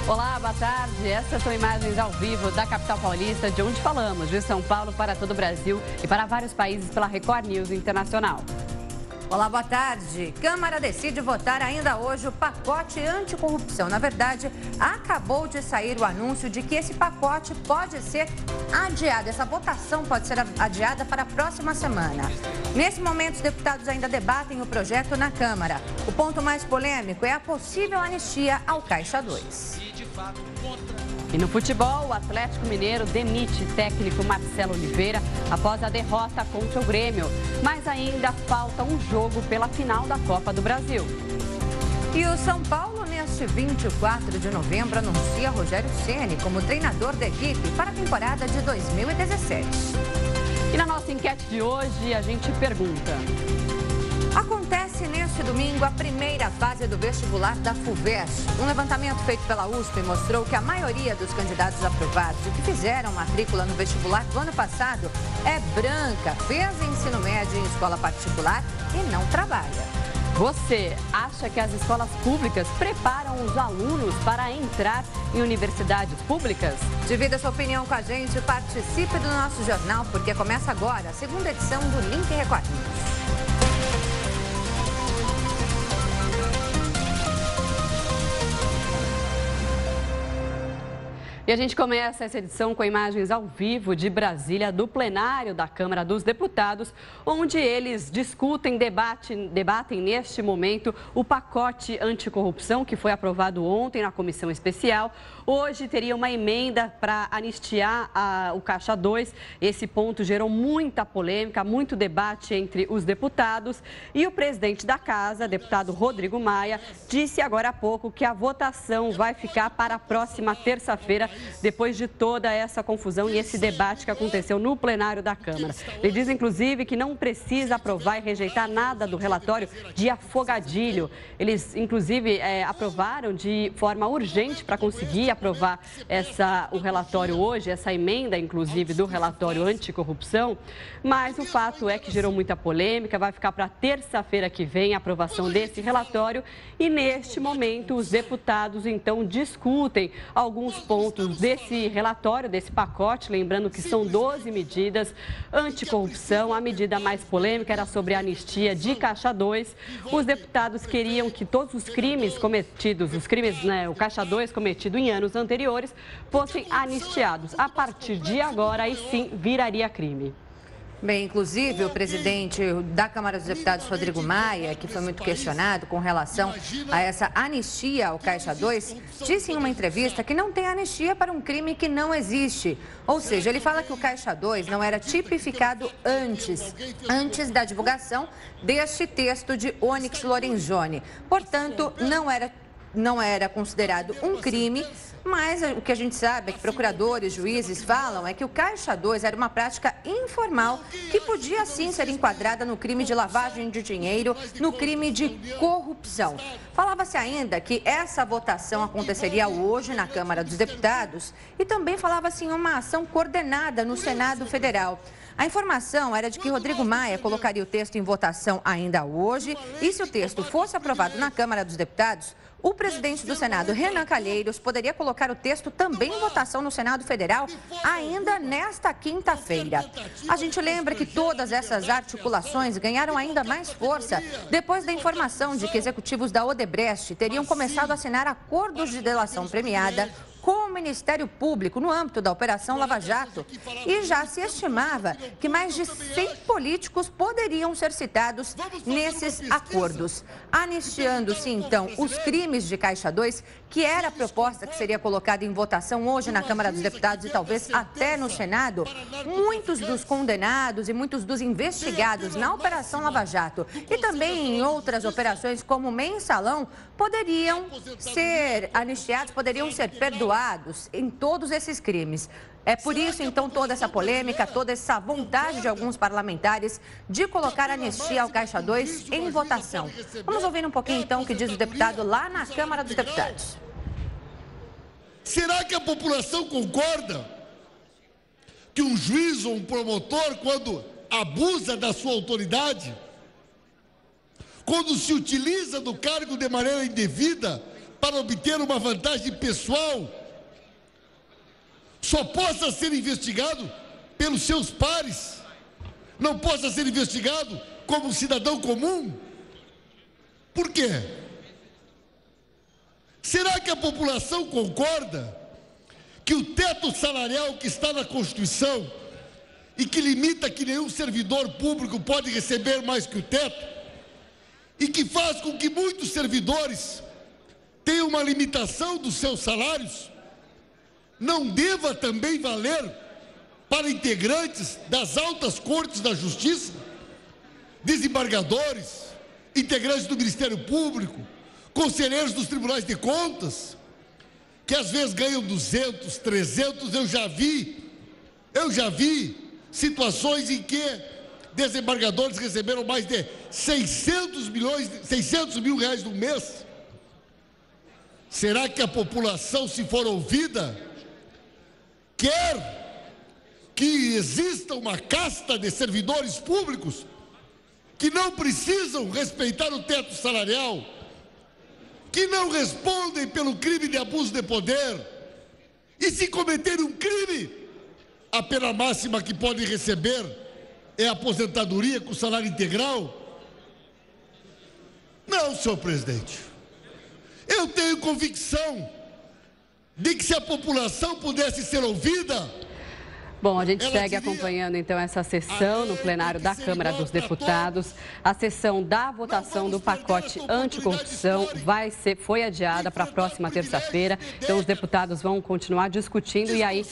Olá, boa tarde. Essas são imagens ao vivo da capital paulista, de onde falamos, de São Paulo para todo o Brasil e para vários países pela Record News Internacional. Olá, boa tarde. Câmara decide votar ainda hoje o pacote anticorrupção. Na verdade, acabou de sair o anúncio de que esse pacote pode ser adiado. Essa votação pode ser adiada para a próxima semana. Nesse momento, os deputados ainda debatem o projeto na Câmara. O ponto mais polêmico é a possível anistia ao Caixa 2. E no futebol, o Atlético Mineiro demite técnico Marcelo Oliveira após a derrota contra o Grêmio. Mas ainda falta um jogo pela final da Copa do Brasil. E o São Paulo, neste 24 de novembro, anuncia Rogério Ceni como treinador da equipe para a temporada de 2017. E na nossa enquete de hoje, a gente pergunta: acontece neste domingo a primeira fase do vestibular da FUVEST. Um levantamento feito pela USP mostrou que a maioria dos candidatos aprovados e que fizeram matrícula no vestibular do ano passado é branca, fez ensino médio em escola particular e não trabalha. Você acha que as escolas públicas preparam os alunos para entrar em universidades públicas? Divida sua opinião com a gente, participe do nosso jornal, porque começa agora a segunda edição do Link Record News. E a gente começa essa edição com imagens ao vivo de Brasília, do plenário da Câmara dos Deputados, onde eles discutem, debatem neste momento o pacote anticorrupção que foi aprovado ontem na comissão especial. Hoje teria uma emenda para anistiar o Caixa 2. Esse ponto gerou muita polêmica, muito debate entre os deputados. E o presidente da Casa, deputado Rodrigo Maia, disse agora há pouco que a votação vai ficar para a próxima terça-feira, depois de toda essa confusão e esse debate que aconteceu no plenário da Câmara. Ele diz, inclusive, que não precisa aprovar e rejeitar nada do relatório de afogadilho. Eles, inclusive, aprovaram de forma urgente para conseguir aprovar o relatório hoje, essa emenda, inclusive, do relatório anticorrupção. Mas o fato é que gerou muita polêmica, vai ficar para terça-feira que vem a aprovação desse relatório. E, neste momento, os deputados, então, discutem alguns pontos desse relatório, desse pacote, lembrando que são 12 medidas anticorrupção. A medida mais polêmica era sobre a anistia de Caixa 2. Os deputados queriam que todos os crimes cometidos, o Caixa 2 cometido em anos anteriores, fossem anistiados. A partir de agora, aí sim, viraria crime. Bem, inclusive o presidente da Câmara dos Deputados, Rodrigo Maia, que foi muito questionado com relação a essa anistia ao Caixa 2, disse em uma entrevista que não tem anistia para um crime que não existe. Ou seja, ele fala que o Caixa 2 não era tipificado antes da divulgação deste texto de Onyx Lorenzoni. Portanto, não era considerado um crime, mas o que a gente sabe é que procuradores, juízes falam é que o Caixa 2 era uma prática informal que podia sim ser enquadrada no crime de lavagem de dinheiro, no crime de corrupção. Falava-se ainda que essa votação aconteceria hoje na Câmara dos Deputados e também falava-se em uma ação coordenada no Senado Federal. A informação era de que Rodrigo Maia colocaria o texto em votação ainda hoje e, se o texto fosse aprovado na Câmara dos Deputados, o presidente do Senado, Renan Calheiros, poderia colocar o texto também em votação no Senado Federal ainda nesta quinta-feira. A gente lembra que todas essas articulações ganharam ainda mais força depois da informação de que executivos da Odebrecht teriam começado a assinar acordos de delação premiada com o Ministério Público no âmbito da Operação Lava Jato. E já se estimava que mais de 100 políticos poderiam ser citados nesses acordos. Anistiando-se, então, os crimes de Caixa 2, que era a proposta que seria colocada em votação hoje na Câmara dos Deputados e talvez até no Senado, muitos dos condenados e muitos dos investigados na Operação Lava Jato e também em outras operações como o Mensalão poderiam ser anistiados, poderiam ser perdoados em todos esses crimes. É por isso, então, toda essa polêmica, toda essa vontade de alguns parlamentares de colocar a anistia ao Caixa 2 em votação. Vamos ouvir um pouquinho, então, o que diz o deputado lá na Câmara dos Deputados. Será que a população concorda que um juiz ou um promotor, quando abusa da sua autoridade, quando se utiliza do cargo de maneira indevida para obter uma vantagem pessoal, só possa ser investigado pelos seus pares, não possa ser investigado como um cidadão comum? Por quê? Será que a população concorda que o teto salarial que está na Constituição e que limita que nenhum servidor público pode receber mais que o teto, e que faz com que muitos servidores tenham uma limitação dos seus salários, não deva também valer para integrantes das altas cortes da justiça, desembargadores, integrantes do Ministério Público, conselheiros dos tribunais de contas, que às vezes ganham 200, 300, eu já vi situações em que desembargadores receberam mais de 600 mil reais no mês. Será que a população, se for ouvida, quer que exista uma casta de servidores públicos que não precisam respeitar o teto salarial, que não respondem pelo crime de abuso de poder, e se cometerem um crime, a pena máxima que podem receber é a aposentadoria com salário integral? Não, senhor presidente. Eu tenho convicção de que, se a população pudesse ser ouvida... Bom, a gente segue acompanhando então essa sessão no plenário da Câmara dos Deputados. A sessão da votação do pacote anticorrupção foi adiada para a próxima terça-feira. Então os deputados vão continuar discutindo e aí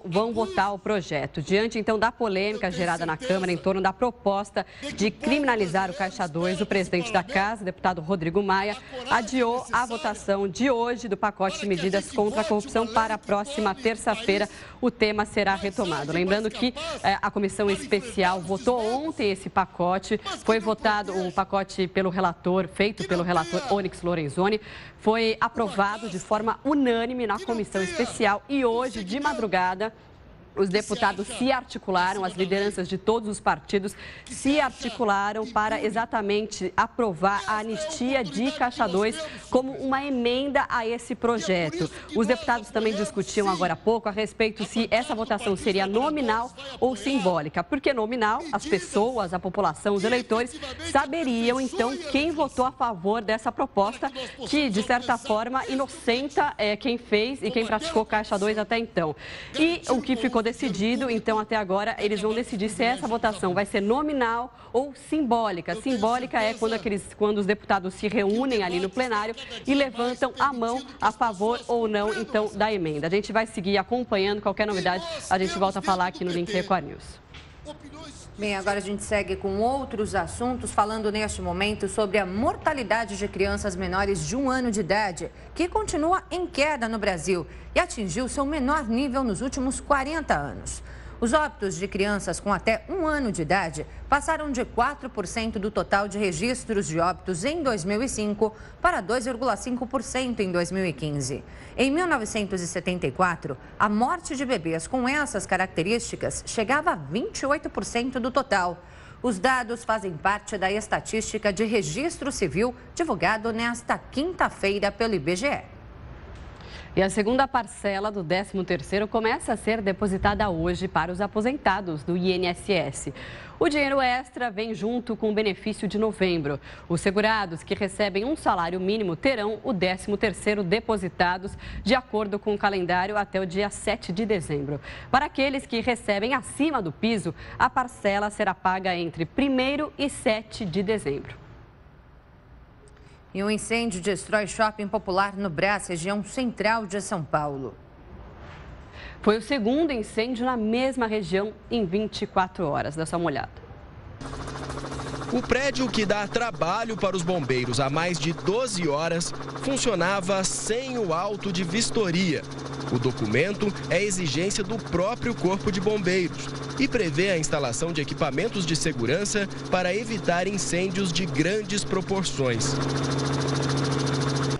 vão votar o projeto. Diante então da polêmica gerada na Câmara em torno da proposta de criminalizar o Caixa 2, o presidente da Casa, deputado Rodrigo Maia, adiou a votação de hoje do pacote de medidas contra a corrupção para a próxima terça-feira. O tema será retomado. Lembrando que a comissão especial votou ontem esse pacote, foi votado o pacote feito pelo relator Onyx Lorenzoni, foi aprovado de forma unânime na comissão especial e hoje, de madrugada, os deputados se articularam, as lideranças de todos os partidos se articularam para exatamente aprovar a anistia de Caixa 2 como uma emenda a esse projeto. Os deputados também discutiam agora há pouco a respeito se essa votação seria nominal ou simbólica. Porque nominal, as pessoas, a população, os eleitores saberiam então quem votou a favor dessa proposta que, de certa forma, inocenta quem fez e quem praticou Caixa 2 até então. E o que ficou decidido, então, até agora, eles vão decidir se essa votação vai ser nominal ou simbólica. Simbólica é quando os deputados se reúnem ali no plenário e levantam a mão a favor ou não, então, da emenda. A gente vai seguir acompanhando qualquer novidade, a gente volta a falar aqui no Link Record News. Bem, agora a gente segue com outros assuntos, falando neste momento sobre a mortalidade de crianças menores de 1 ano de idade, que continua em queda no Brasil e atingiu seu menor nível nos últimos 40 anos. Os óbitos de crianças com até 1 ano de idade passaram de 4% do total de registros de óbitos em 2005 para 2,5% em 2015. Em 1974, a morte de bebês com essas características chegava a 28% do total. Os dados fazem parte da estatística de registro civil divulgado nesta quinta-feira pelo IBGE. E a segunda parcela do 13º começa a ser depositada hoje para os aposentados do INSS. O dinheiro extra vem junto com o benefício de novembro. Os segurados que recebem um salário mínimo terão o 13º depositados de acordo com o calendário até o dia 7 de dezembro. Para aqueles que recebem acima do piso, a parcela será paga entre 1º e 7 de dezembro. E um incêndio destrói shopping popular no Brás, região central de São Paulo. Foi o segundo incêndio na mesma região em 24 horas. Dá só uma olhada. O prédio, que dá trabalho para os bombeiros há mais de 12 horas, funcionava sem o auto de vistoria. O documento é exigência do próprio Corpo de Bombeiros e prevê a instalação de equipamentos de segurança para evitar incêndios de grandes proporções.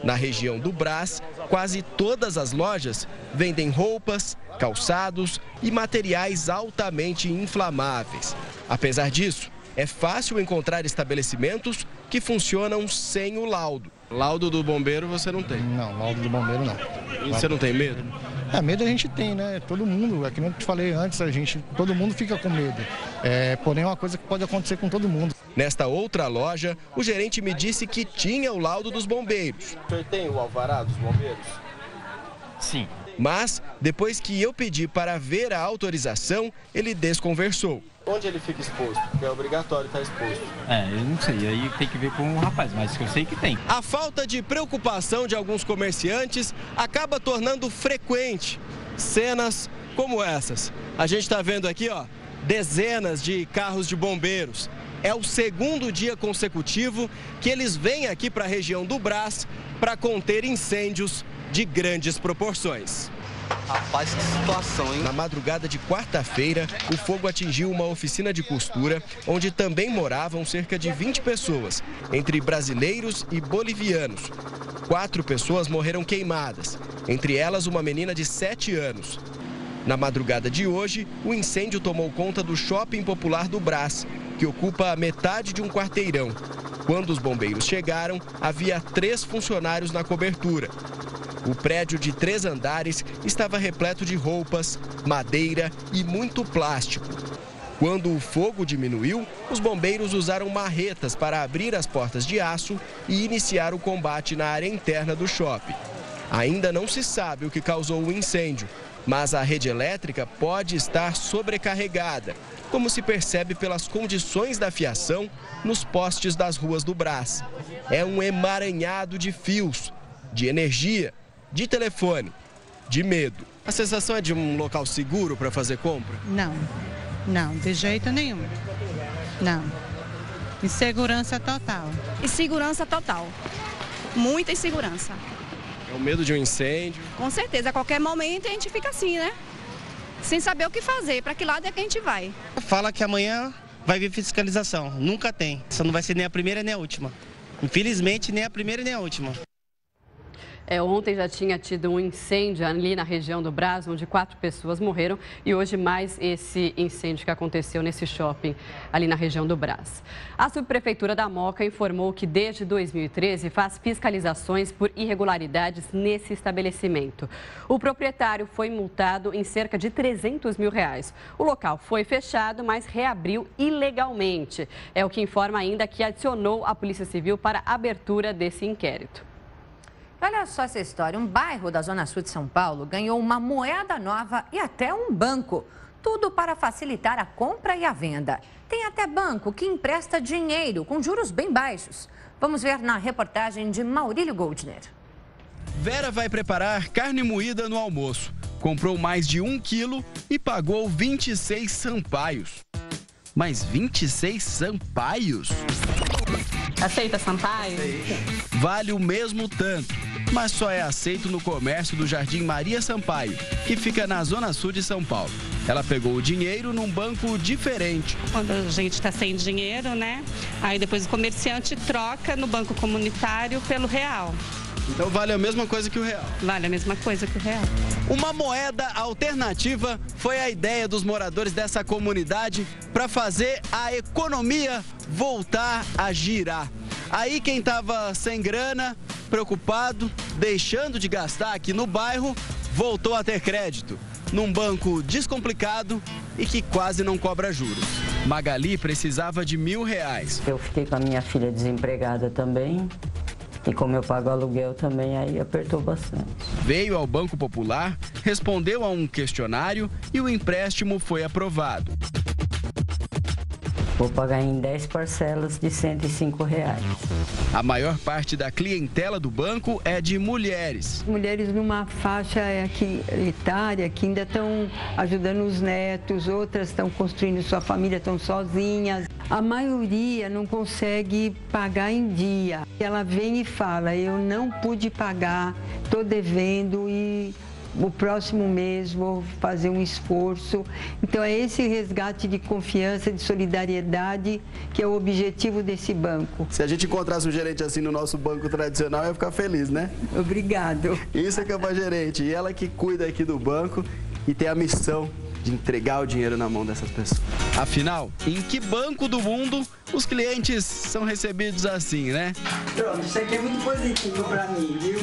Na região do Brás, quase todas as lojas vendem roupas, calçados e materiais altamente inflamáveis. Apesar disso, é fácil encontrar estabelecimentos que funcionam sem o laudo. Laudo do bombeiro você não tem? Não, laudo do bombeiro não. E você não tem medo? Medo a gente tem, né? Todo mundo, é que nem eu te falei antes, todo mundo fica com medo. Porém é uma coisa que pode acontecer com todo mundo. Nesta outra loja, o gerente me disse que tinha o laudo dos bombeiros. O senhor tem o alvará dos bombeiros? Sim. Mas, depois que eu pedi para ver a autorização, ele desconversou. Onde ele fica exposto? Porque é obrigatório estar exposto. Eu não sei, aí tem que ver com o rapaz, mas eu sei que tem. A falta de preocupação de alguns comerciantes acaba tornando frequente cenas como essas. A gente está vendo aqui, ó, dezenas de carros de bombeiros. É o segundo dia consecutivo que eles vêm aqui para a região do Brás para conter incêndios de grandes proporções. Rapaz, que situação, hein? Na madrugada de quarta-feira, o fogo atingiu uma oficina de costura, onde também moravam cerca de 20 pessoas, entre brasileiros e bolivianos. 4 pessoas morreram queimadas, entre elas uma menina de 7 anos. Na madrugada de hoje, o incêndio tomou conta do Shopping Popular do Brás, que ocupa a metade de um quarteirão. Quando os bombeiros chegaram, havia 3 funcionários na cobertura. O prédio de 3 andares estava repleto de roupas, madeira e muito plástico. Quando o fogo diminuiu, os bombeiros usaram marretas para abrir as portas de aço e iniciar o combate na área interna do shopping. Ainda não se sabe o que causou o incêndio, mas a rede elétrica pode estar sobrecarregada, como se percebe pelas condições da fiação nos postes das ruas do Brás. É um emaranhado de fios, de energia, de telefone, de medo. A sensação é de um local seguro para fazer compra? Não, de jeito nenhum. Não. Insegurança total. Insegurança total. Muita insegurança. É o medo de um incêndio? Com certeza, a qualquer momento a gente fica assim, né? Sem saber o que fazer, para que lado é que a gente vai. Fala que amanhã vai vir fiscalização, nunca tem. Isso não vai ser nem a primeira nem a última. Infelizmente, nem a primeira nem a última. Ontem já tinha tido um incêndio ali na região do Brás, onde 4 pessoas morreram, e hoje mais esse incêndio que aconteceu nesse shopping ali na região do Brás. A subprefeitura da Moca informou que desde 2013 faz fiscalizações por irregularidades nesse estabelecimento. O proprietário foi multado em cerca de R$300 mil. O local foi fechado, mas reabriu ilegalmente. É o que informa ainda que adicionou a Polícia Civil para a abertura desse inquérito. Olha só essa história. Um bairro da Zona Sul de São Paulo ganhou uma moeda nova e até um banco. Tudo para facilitar a compra e a venda. Tem até banco que empresta dinheiro com juros bem baixos. Vamos ver na reportagem de Maurílio Goldner. Vera vai preparar carne moída no almoço. Comprou mais de 1 quilo e pagou 26 sampaios. Mas 26 sampaios? Aceita Sampaio? Vale o mesmo tanto, mas só é aceito no comércio do Jardim Maria Sampaio, que fica na Zona Sul de São Paulo. Ela pegou o dinheiro num banco diferente. Quando a gente está sem dinheiro, né? Aí depois o comerciante troca no banco comunitário pelo real. Então vale a mesma coisa que o real? Vale a mesma coisa que o real. Uma moeda alternativa foi a ideia dos moradores dessa comunidade para fazer a economia voltar a girar. Aí quem estava sem grana, preocupado, deixando de gastar aqui no bairro, voltou a ter crédito num banco descomplicado e que quase não cobra juros. Magali precisava de R$1.000. Eu fiquei com a minha filha desempregada também. E como eu pago aluguel também, aí apertou bastante. Veio ao Banco Popular, respondeu a um questionário e o empréstimo foi aprovado. Vou pagar em 10 parcelas de R$105. A maior parte da clientela do banco é de mulheres. Mulheres numa faixa etária que ainda estão ajudando os netos, outras estão construindo sua família, estão sozinhas. A maioria não consegue pagar em dia. Ela vem e fala, eu não pude pagar, estou devendo e o próximo mês vou fazer um esforço. Então é esse resgate de confiança, de solidariedade que é o objetivo desse banco. Se a gente encontrasse um gerente assim no nosso banco tradicional, ia ficar feliz, né? Obrigado. Isso é que é uma gerente. E ela que cuida aqui do banco e tem a missão de entregar o dinheiro na mão dessas pessoas. Afinal, em que banco do mundo os clientes são recebidos assim, né? Pronto, isso aqui é muito positivo para mim, viu?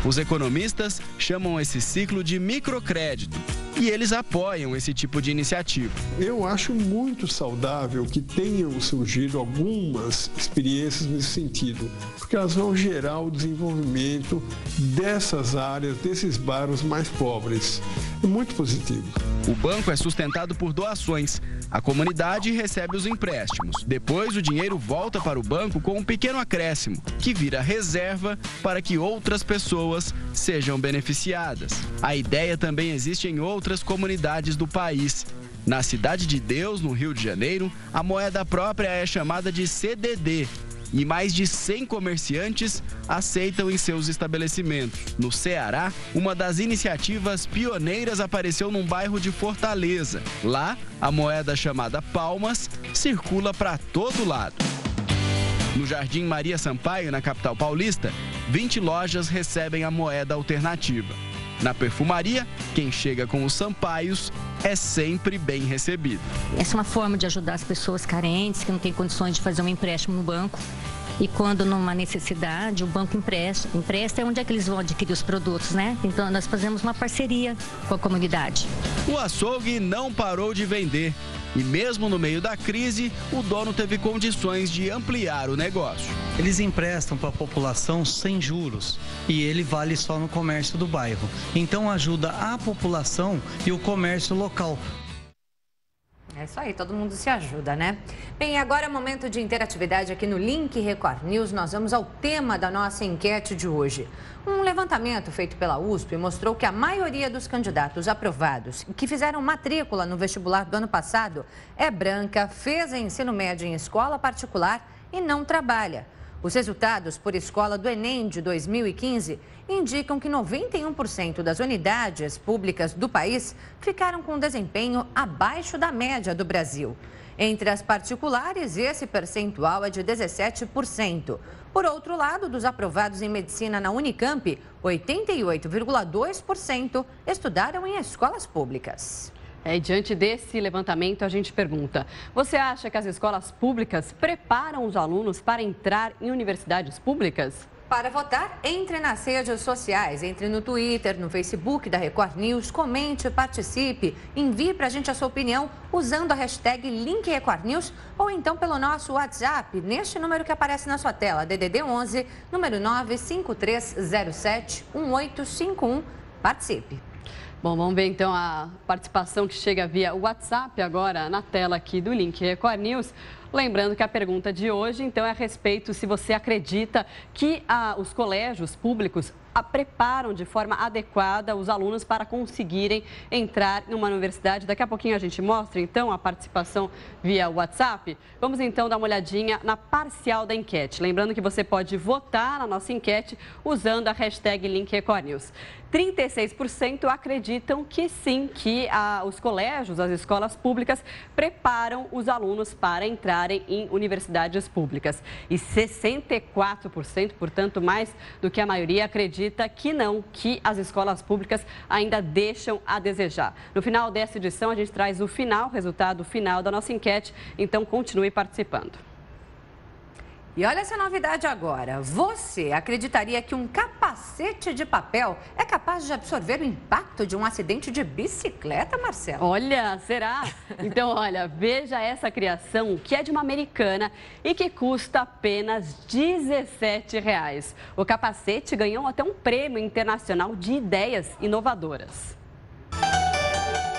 Os economistas chamam esse ciclo de microcrédito e eles apoiam esse tipo de iniciativa. Eu acho muito saudável que tenham surgido algumas experiências nesse sentido, porque elas vão gerar o desenvolvimento dessas áreas, desses bairros mais pobres. É muito positivo. O banco é sustentado por doações. A comunidade recebe os empréstimos. Depois, o dinheiro volta para o banco com um pequeno acréscimo, que vira reserva para que outras pessoas sejam beneficiadas. A ideia também existe em outras comunidades do país. Na Cidade de Deus, no Rio de Janeiro, a moeda própria é chamada de CDD. E mais de 100 comerciantes aceitam em seus estabelecimentos. No Ceará, uma das iniciativas pioneiras apareceu num bairro de Fortaleza. Lá, a moeda chamada Palmas circula para todo lado. No Jardim Maria Sampaio, na capital paulista, 20 lojas recebem a moeda alternativa. Na perfumaria, quem chega com os Sampaios é sempre bem recebido. Essa é uma forma de ajudar as pessoas carentes, que não têm condições de fazer um empréstimo no banco. E quando numa necessidade, o banco empresta é onde é que eles vão adquirir os produtos, né? Então nós fazemos uma parceria com a comunidade. O açougue não parou de vender. E mesmo no meio da crise, o dono teve condições de ampliar o negócio. Eles emprestam para a população sem juros e ele vale só no comércio do bairro. Então ajuda a população e o comércio local. É isso aí, todo mundo se ajuda, né? Bem, agora é momento de interatividade aqui no Link Record News. Nós vamos ao tema da nossa enquete de hoje. Um levantamento feito pela USP mostrou que a maioria dos candidatos aprovados que fizeram matrícula no vestibular do ano passado é branca, fez ensino médio em escola particular e não trabalha. Os resultados por escola do Enem de 2015 indicam que 91% das unidades públicas do país ficaram com desempenho abaixo da média do Brasil. Entre as particulares, esse percentual é de 17%. Por outro lado, dos aprovados em medicina na Unicamp, 88,2% estudaram em escolas públicas. Diante desse levantamento, a gente pergunta: você acha que as escolas públicas preparam os alunos para entrar em universidades públicas? Para votar, entre nas redes sociais, entre no Twitter, no Facebook da Record News, comente, participe, envie para a gente a sua opinião usando a hashtag LinkRecordNews ou então pelo nosso WhatsApp, neste número que aparece na sua tela, DDD 11, número 953071851. Participe! Bom, vamos ver então a participação que chega via WhatsApp agora na tela aqui do Link Record News. Lembrando que a pergunta de hoje, então, é a respeito se você acredita que os colégios públicos preparam de forma adequada os alunos para conseguirem entrar numa universidade. Daqui a pouquinho a gente mostra, então, a participação via WhatsApp. Vamos, então, dar uma olhadinha na parcial da enquete. Lembrando que você pode votar na nossa enquete usando a hashtag LinkRecordNews. 36% acreditam que sim, que os colégios, as escolas públicas preparam os alunos para entrarem em universidades públicas. E 64%, portanto, mais do que a maioria, acredita que não, que as escolas públicas ainda deixam a desejar. No final dessa edição, a gente traz o resultado final da nossa enquete, então continue participando. E olha essa novidade agora. Você acreditaria que um capacete de papel é capaz de absorver o impacto de um acidente de bicicleta, Marcelo? Olha, será? Então, olha, veja essa criação que é de uma americana e que custa apenas R$17. O capacete ganhou até um prêmio internacional de ideias inovadoras.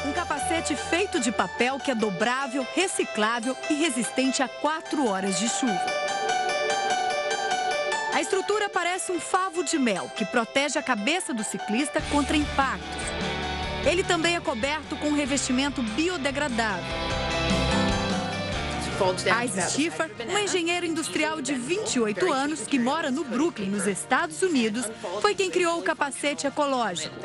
Um capacete feito de papel que é dobrável, reciclável e resistente a 4 horas de chuva. A estrutura parece um favo de mel, que protege a cabeça do ciclista contra impactos. Ele também é coberto com um revestimento biodegradável. Isaac Schiffer, uma engenheira industrial de 28 anos que mora no Brooklyn, nos Estados Unidos, foi quem criou o capacete ecológico.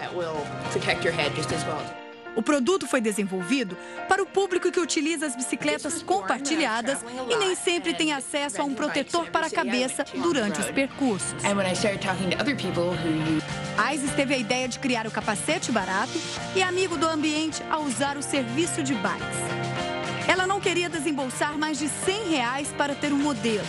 O produto foi desenvolvido para o público que utiliza as bicicletas compartilhadas e nem sempre tem acesso a um protetor para a cabeça durante os percursos. Isis teve a ideia de criar o capacete barato e é amigo do ambiente ao usar o serviço de bikes. Ela não queria desembolsar mais de R$100 para ter um modelo.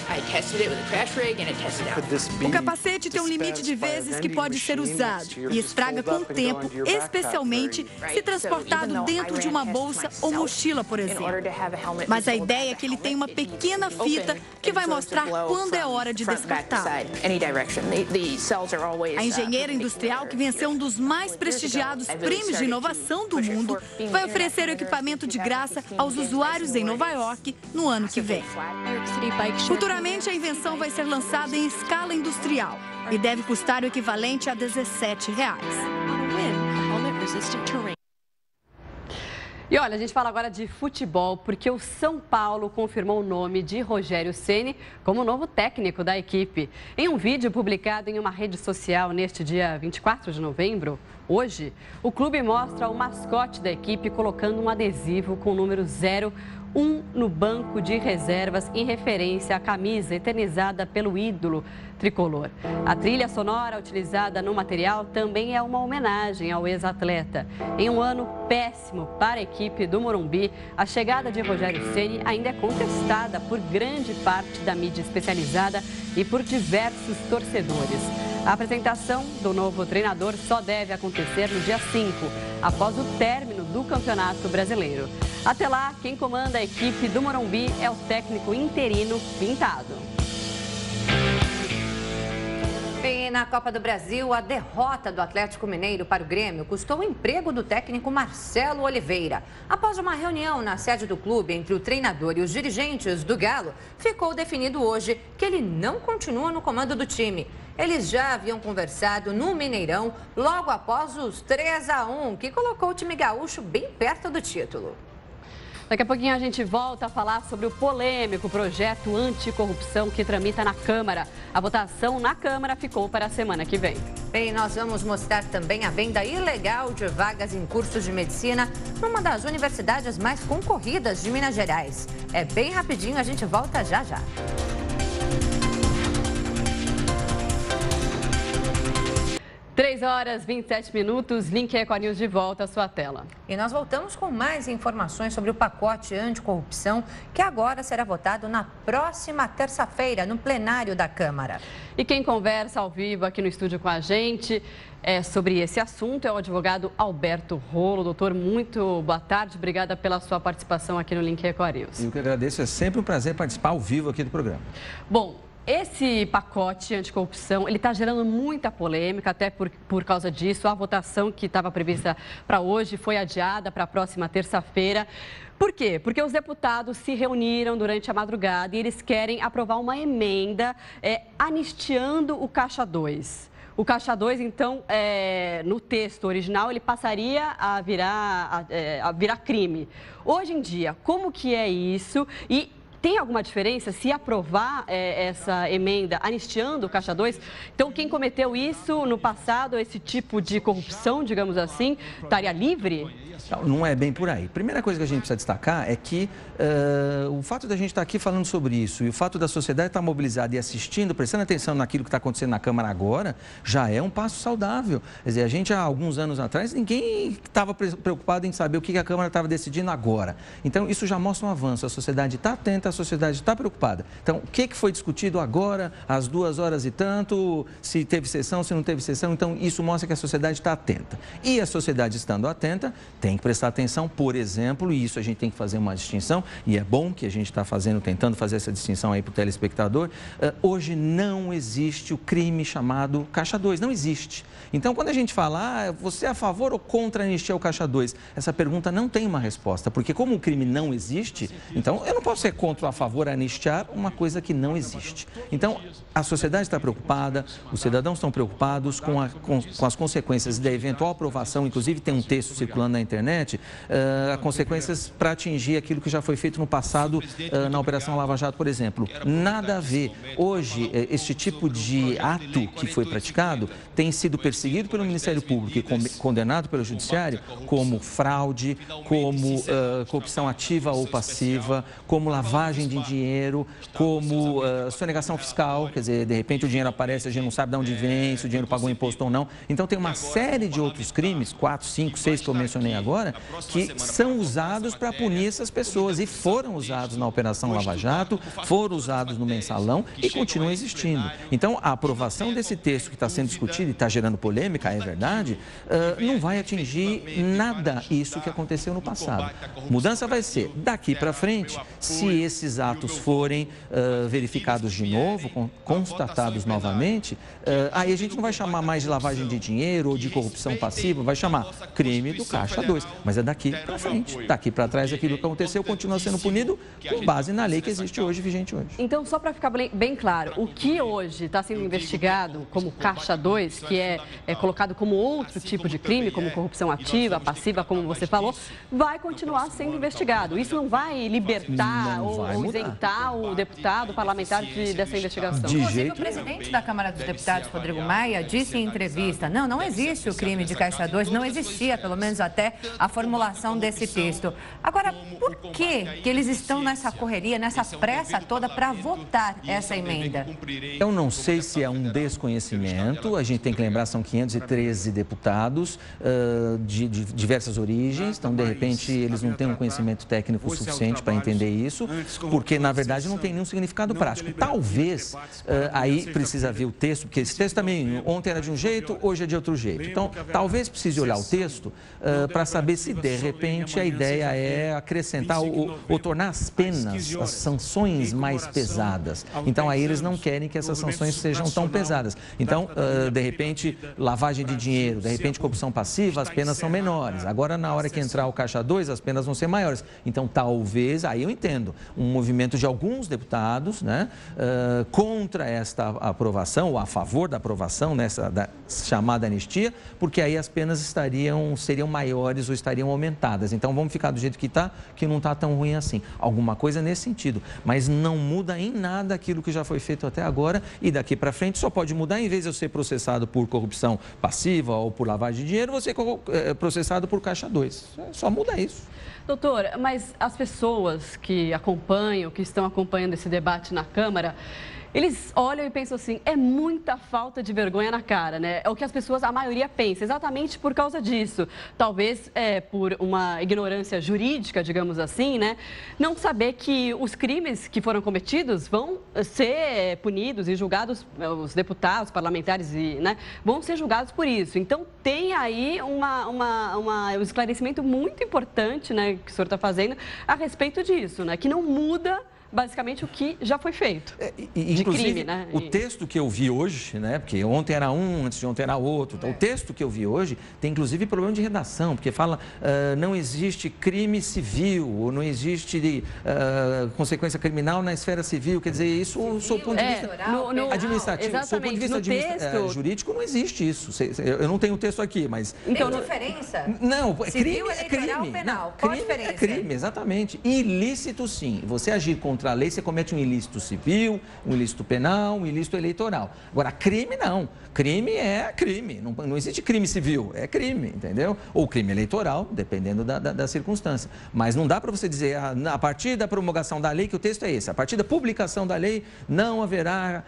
O capacete tem um limite de vezes que pode ser usado e estraga com o tempo, especialmente se transportado dentro de uma bolsa ou mochila, por exemplo. Mas a ideia é que ele tem uma pequena fita que vai mostrar quando é hora de descartá-lo. A engenheira industrial, que venceu um dos mais prestigiados prêmios de inovação do mundo, vai oferecer o equipamento de graça aos usuários em Nova York no ano que vem. Futuramente, a invenção vai ser lançada em escala industrial e deve custar o equivalente a R$17. E olha, a gente fala agora de futebol, porque o São Paulo confirmou o nome de Rogério Ceni como novo técnico da equipe. Em um vídeo publicado em uma rede social neste dia 24 de novembro, hoje, o clube mostra o mascote da equipe colocando um adesivo com o número 01 no banco de reservas em referência à camisa eternizada pelo ídolo tricolor. A trilha sonora utilizada no material também é uma homenagem ao ex-atleta. Em um ano péssimo para a equipe do Morumbi, a chegada de Rogério Ceni ainda é contestada por grande parte da mídia especializada e por diversos torcedores. A apresentação do novo treinador só deve acontecer no dia 5, após o término do Campeonato Brasileiro. Até lá, quem comanda a equipe do Morumbi é o técnico interino Pintado. E na Copa do Brasil, a derrota do Atlético Mineiro para o Grêmio custou o emprego do técnico Marcelo Oliveira. Após uma reunião na sede do clube entre o treinador e os dirigentes do Galo, ficou definido hoje que ele não continua no comando do time. Eles já haviam conversado no Mineirão logo após os 3-1, que colocou o time gaúcho bem perto do título. Daqui a pouquinho a gente volta a falar sobre o polêmico projeto anticorrupção que tramita na Câmara. A votação na Câmara ficou para a semana que vem. E nós vamos mostrar também a venda ilegal de vagas em cursos de medicina numa das universidades mais concorridas de Minas Gerais. É bem rapidinho, a gente volta já já. 3h27, Link Record News de volta à sua tela. E nós voltamos com mais informações sobre o pacote anticorrupção, que agora será votado na próxima terça-feira, no plenário da Câmara. E quem conversa ao vivo aqui no estúdio com a gente sobre esse assunto é o advogado Alberto Rolo. Doutor, muito boa tarde, obrigada pela sua participação aqui no Link Record News. Eu que agradeço, é sempre um prazer participar ao vivo aqui do programa. Bom, esse pacote anticorrupção, ele está gerando muita polêmica, até por causa disso. A votação que estava prevista para hoje foi adiada para a próxima terça-feira. Por quê? Porque os deputados se reuniram durante a madrugada e eles querem aprovar uma emenda anistiando o Caixa 2. O Caixa 2, então, no texto original, ele passaria a virar crime. Hoje em dia, como que é isso? E tem alguma diferença se aprovar essa emenda anistiando o Caixa 2? Então, quem cometeu isso no passado, esse tipo de corrupção, digamos assim, estaria livre? Não é bem por aí. Primeira coisa que a gente precisa destacar é que o fato da gente estar aqui falando sobre isso e o fato da sociedade estar mobilizada e assistindo, prestando atenção naquilo que está acontecendo na Câmara agora, já é um passo saudável. Quer dizer, a gente há alguns anos atrás, ninguém estava preocupado em saber o que a Câmara estava decidindo agora. Então, isso já mostra um avanço. A sociedade está atenta, a sociedade está preocupada. Então, o que foi discutido agora, às 2h e tanto, se teve sessão, se não teve sessão, então isso mostra que a sociedade está atenta. E a sociedade estando atenta, tem que prestar atenção, por exemplo, e isso a gente tem que fazer uma distinção, e é bom que a gente está tentando fazer essa distinção aí para o telespectador. Hoje não existe o crime chamado Caixa 2, não existe. Então, quando a gente fala, você é a favor ou contra a anistia ao Caixa 2? Essa pergunta não tem uma resposta, porque como o crime não existe, então eu não posso ser contra sou a favor de anistiar uma coisa que não existe. Então, a sociedade está preocupada, os cidadãos estão preocupados com as consequências da eventual aprovação, inclusive tem um texto circulando na internet, consequências para atingir aquilo que já foi feito no passado na Operação Lava Jato, por exemplo. Nada a ver. Hoje, este tipo de ato que foi praticado tem sido perseguido pelo Ministério Público e condenado pelo Judiciário como fraude, como corrupção ativa ou passiva, como lavagem de dinheiro, como sonegação fiscal, quer dizer, de repente o dinheiro aparece, a gente não sabe de onde vem, se o dinheiro pagou imposto ou não. Então tem uma série de outros crimes, 4, 5, 6 que eu mencionei agora, que são usados para punir essas pessoas e foram usados na Operação Lava Jato, foram usados no Mensalão e continuam existindo. Então a aprovação desse texto que está sendo discutido e está gerando polêmica, é verdade, não vai atingir nada isso que aconteceu no passado. Mudança vai ser, daqui para frente, se esses atos forem verificados de novo, constatados novamente, aí a gente não vai chamar mais de lavagem de dinheiro ou de corrupção passiva, vai chamar crime do Caixa 2. Mas é daqui para frente, daqui para trás aquilo que aconteceu continua sendo punido com base na lei que existe hoje, vigente hoje. Então, só para ficar bem claro, o que hoje está sendo investigado como Caixa 2, que é colocado como outro tipo de crime, como corrupção ativa, passiva, como você falou, vai continuar sendo investigado. Isso não vai libertar ou isentar o deputado, o parlamentar dessa investigação. Inclusive, o presidente da Câmara dos Deputados, Rodrigo Maia, disse em entrevista, não existe o crime de Caixa 2, não existia, pelo menos até a formulação desse texto. Agora, por que eles estão nessa correria, nessa pressa toda para votar essa emenda? Eu não sei se é um desconhecimento, a gente tem que lembrar, são 513 deputados de diversas origens, então, de repente, eles não têm um conhecimento técnico suficiente para entender isso, porque, na verdade, não tem nenhum significado prático. Talvez, aí precisa ver o texto, porque esse texto também, ontem era de um jeito, hoje é de outro jeito. Então, talvez precise olhar o texto para saber se, de repente, a ideia é acrescentar ou tornar as penas, as sanções mais pesadas. Então, aí eles não querem que essas sanções sejam tão pesadas. Então, de repente, lavagem de dinheiro, de repente, corrupção passiva, as penas são menores. Agora, na hora que entrar o Caixa 2, as penas vão ser maiores. Então, talvez, aí eu entendo, um movimento de alguns deputados, né, contra esta aprovação, ou a favor da aprovação da chamada anistia, porque aí as penas seriam maiores ou estariam aumentadas. Então, vamos ficar do jeito que está, que não está tão ruim assim. Alguma coisa nesse sentido, mas não muda em nada aquilo que já foi feito até agora e daqui para frente só pode mudar, em vez de eu ser processado por corrupção passiva ou por lavagem de dinheiro, você é processado por Caixa 2. Só muda isso. Doutor, mas as pessoas que estão acompanhando esse debate na Câmara, eles olham e pensam assim, é muita falta de vergonha na cara, né? É o que as pessoas, a maioria, pensa, exatamente por causa disso. Talvez por uma ignorância jurídica, digamos assim, né? Não saber que os crimes que foram cometidos vão ser punidos e julgados, os deputados, parlamentares, né? Vão ser julgados por isso. Então, tem aí um esclarecimento muito importante, né, que o senhor está fazendo a respeito disso, né? Que não muda basicamente o que já foi feito. Inclusive, crime, né? O texto que eu vi hoje, né? Porque ontem era um, antes de ontem era outro. Então, o texto que eu vi hoje tem, inclusive, problema de redação, porque fala não existe crime civil, ou não existe consequência criminal na esfera civil. Quer dizer, isso, sob o ponto de vista administrativo, sob o ponto de vista jurídico, não existe isso. Eu não tenho o texto aqui, mas... Então, tem diferença? Não, civil, crime é crime. Penal. Qual a diferença? É crime, exatamente. Ilícito, sim. Você agir contra a lei, você comete um ilícito civil, um ilícito penal, um ilícito eleitoral. Agora, crime não. Crime é crime. Não existe crime civil, é crime, entendeu? Ou crime eleitoral, dependendo da circunstância. Mas não dá para você dizer, a partir da promulgação da lei, que o texto é esse, a partir da publicação da lei, não haverá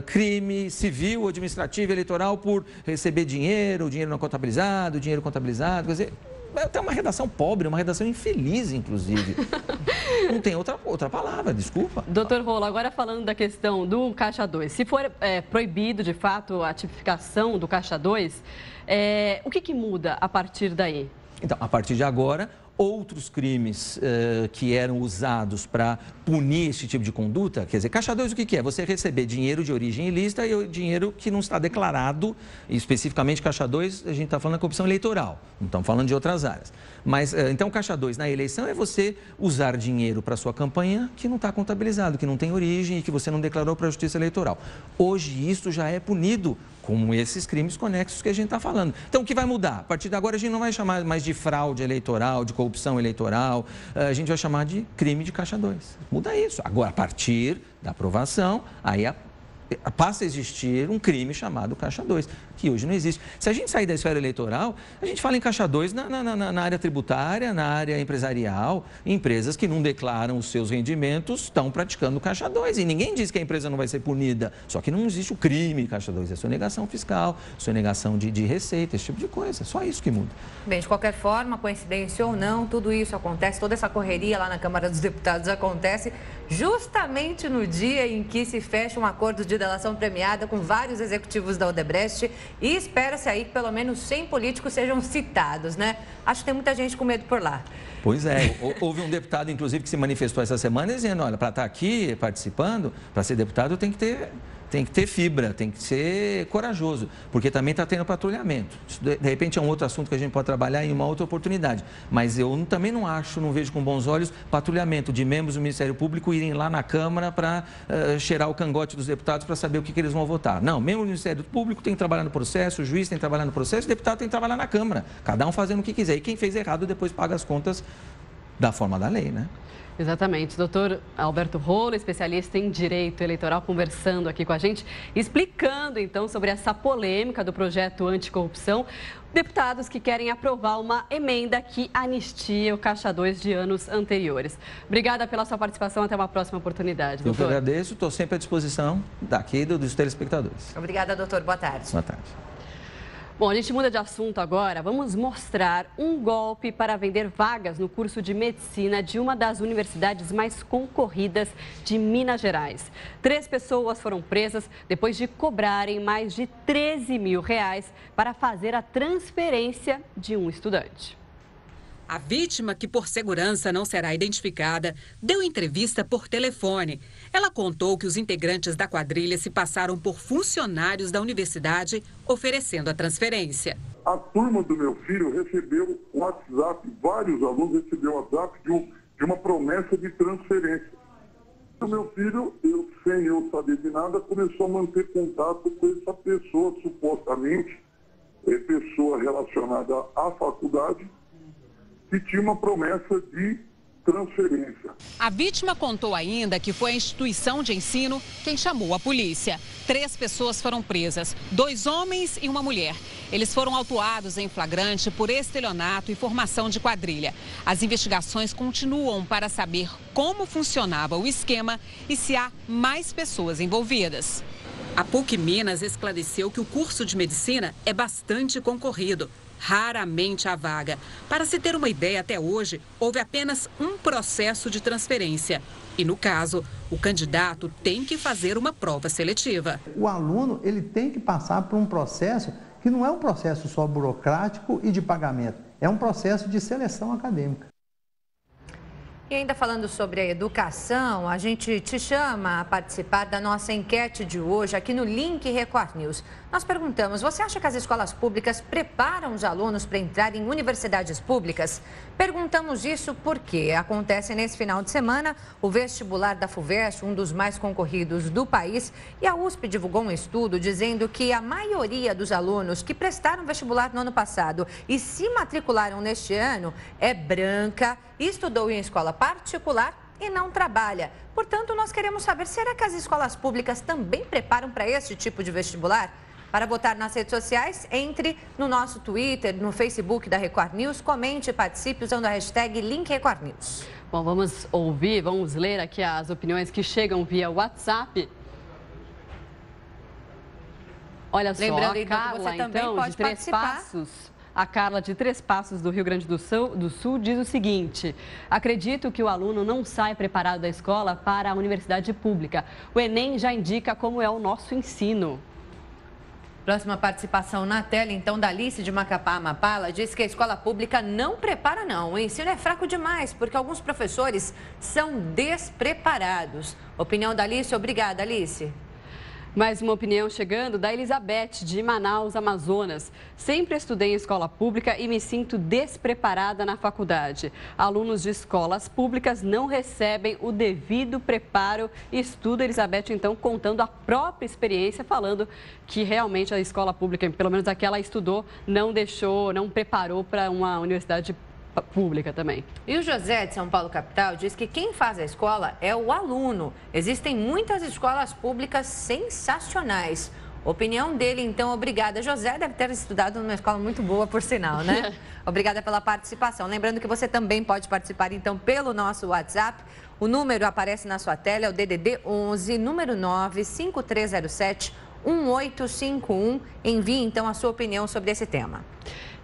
crime civil, administrativo, eleitoral por receber dinheiro não contabilizado, dinheiro contabilizado, quer dizer... Tem uma redação pobre, uma redação infeliz, inclusive. Não tem outra palavra, desculpa. Doutor Rolo, agora falando da questão do Caixa 2, se for proibido, de fato, a tipificação do Caixa 2, o que muda a partir daí? Então, a partir de agora, outros crimes que eram usados para punir esse tipo de conduta. Quer dizer, caixa 2 o que é? Você receber dinheiro de origem ilícita e dinheiro que não está declarado, especificamente caixa 2, a gente está falando da corrupção eleitoral, não estamos falando de outras áreas. Mas, então, caixa 2 na eleição é você usar dinheiro para sua campanha que não está contabilizado, que não tem origem e que você não declarou para a Justiça Eleitoral. Hoje, isso já é punido como esses crimes conexos que a gente está falando. Então, o que vai mudar? A partir de agora, a gente não vai chamar mais de fraude eleitoral, de corrupção eleitoral, a gente vai chamar de crime de caixa 2. Muda isso. Agora, a partir da aprovação, aí passa a existir um crime chamado caixa 2, que hoje não existe. Se a gente sair da esfera eleitoral, a gente fala em caixa 2 na área tributária, na área empresarial, empresas que não declaram os seus rendimentos estão praticando caixa 2 e ninguém diz que a empresa não vai ser punida, só que não existe o crime de caixa 2, é sonegação fiscal, sonegação de receita, esse tipo de coisa, só isso que muda. Bem, de qualquer forma, coincidência ou não, tudo isso acontece, toda essa correria lá na Câmara dos Deputados acontece justamente no dia em que se fecha um acordo de delação premiada com vários executivos da Odebrecht e espera-se aí que pelo menos 100 políticos sejam citados, né? Acho que tem muita gente com medo por lá. Pois é, houve um deputado, inclusive, que se manifestou essa semana dizendo, olha, para estar aqui participando, para ser deputado tem que ter fibra, tem que ser corajoso, porque também está tendo patrulhamento. Isso, de repente, é um outro assunto que a gente pode trabalhar em uma outra oportunidade. Mas eu também não vejo com bons olhos patrulhamento de membros do Ministério Público irem lá na Câmara para cheirar o cangote dos deputados para saber o que eles vão votar. Não, membro do Ministério Público tem que trabalhar no processo, o juiz tem que trabalhar no processo, o deputado tem que trabalhar na Câmara. Cada um fazendo o que quiser. E quem fez errado depois paga as contas da forma da lei, né? Exatamente. Doutor Alberto Rolo, especialista em direito eleitoral, conversando aqui com a gente, explicando então sobre essa polêmica do projeto anticorrupção. Deputados que querem aprovar uma emenda que anistia o caixa 2 de anos anteriores. Obrigada pela sua participação. Até uma próxima oportunidade, doutor. Eu que agradeço. Estou sempre à disposição daqui dos telespectadores. Obrigada, doutor. Boa tarde. Boa tarde. Bom, a gente muda de assunto agora. Vamos mostrar um golpe para vender vagas no curso de medicina de uma das universidades mais concorridas de Minas Gerais. 3 pessoas foram presas depois de cobrarem mais de R$13 mil para fazer a transferência de um estudante. A vítima, que por segurança não será identificada, deu entrevista por telefone. Ela contou que os integrantes da quadrilha se passaram por funcionários da universidade oferecendo a transferência. A turma do meu filho recebeu o WhatsApp, vários alunos receberam o WhatsApp de uma promessa de transferência. O meu filho, sem eu saber de nada, começou a manter contato com essa pessoa, supostamente, pessoa relacionada à faculdade, que tinha uma promessa de transferência. A vítima contou ainda que foi a instituição de ensino quem chamou a polícia. 3 pessoas foram presas, 2 homens e uma mulher. Eles foram autuados em flagrante por estelionato e formação de quadrilha. As investigações continuam para saber como funcionava o esquema e se há mais pessoas envolvidas. A PUC Minas esclareceu que o curso de medicina é bastante concorrido. Raramente há vaga. Para se ter uma ideia, até hoje, houve apenas um processo de transferência. E, no caso, o candidato tem que fazer uma prova seletiva. O aluno ele tem que passar por um processo que não é um processo só burocrático e de pagamento, é um processo de seleção acadêmica. E ainda falando sobre a educação, a gente te chama a participar da nossa enquete de hoje aqui no Link Record News. Nós perguntamos, você acha que as escolas públicas preparam os alunos para entrar em universidades públicas? Perguntamos isso porque acontece nesse final de semana o vestibular da FUVEST, um dos mais concorridos do país, e a USP divulgou um estudo dizendo que a maioria dos alunos que prestaram vestibular no ano passado e se matricularam neste ano é branca, estudou em escola particular e não trabalha. Portanto, nós queremos saber, será que as escolas públicas também preparam para esse tipo de vestibular? Para votar nas redes sociais, entre no nosso Twitter, no Facebook da Record News, comente e participe usando a hashtag LinkRecordNews. Bom, vamos ler aqui as opiniões que chegam via WhatsApp. Olha só, lembrando, a Carla, você também então, pode de Três participar. Passos. A Carla, de Três Passos, do Rio Grande do Sul, diz o seguinte: acredito que o aluno não sai preparado da escola para a universidade pública. O Enem já indica como é o nosso ensino. Próxima participação na tela, então, da Alice de Macapá, Amapá. Ela diz que a escola pública não prepara, não. O ensino é fraco demais, porque alguns professores são despreparados. Opinião da Alice. Obrigada, Alice. Mais uma opinião chegando da Elizabeth, de Manaus, Amazonas. Sempre estudei em escola pública e me sinto despreparada na faculdade. Alunos de escolas públicas não recebem o devido preparo e estudo. Elizabeth, então, contando a própria experiência, falando que realmente a escola pública, pelo menos a que ela estudou, não preparou para uma universidade pública também. E o José, de São Paulo, capital, diz que quem faz a escola é o aluno. Existem muitas escolas públicas sensacionais. Opinião dele, então, obrigada. José deve ter estudado numa escola muito boa, por sinal, né? Obrigada pela participação. Lembrando que você também pode participar, então, pelo nosso WhatsApp. O número aparece na sua tela, é o DDD 11, número 95307-1851. Envie, então, a sua opinião sobre esse tema.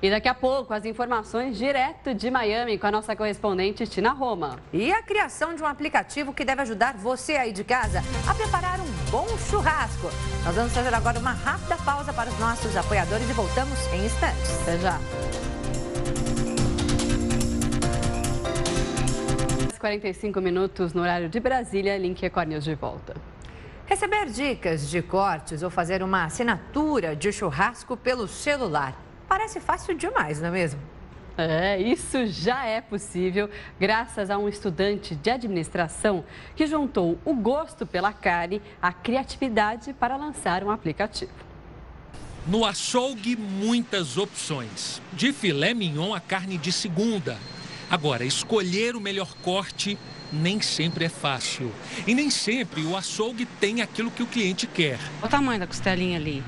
E daqui a pouco, as informações direto de Miami com a nossa correspondente Tina Roma. E a criação de um aplicativo que deve ajudar você aí de casa a preparar um bom churrasco. Nós vamos fazer agora uma rápida pausa para os nossos apoiadores e voltamos em instantes. Até já. 45 minutos no horário de Brasília, Link Record News de volta. Receber dicas de cortes ou fazer uma assinatura de churrasco pelo celular. Parece fácil demais, não é mesmo? Isso já é possível graças a um estudante de administração que juntou o gosto pela carne à criatividade para lançar um aplicativo. No açougue, muitas opções. De filé mignon a carne de segunda. Agora, escolher o melhor corte nem sempre é fácil. E nem sempre o açougue tem aquilo que o cliente quer. O tamanho da costelinha ali,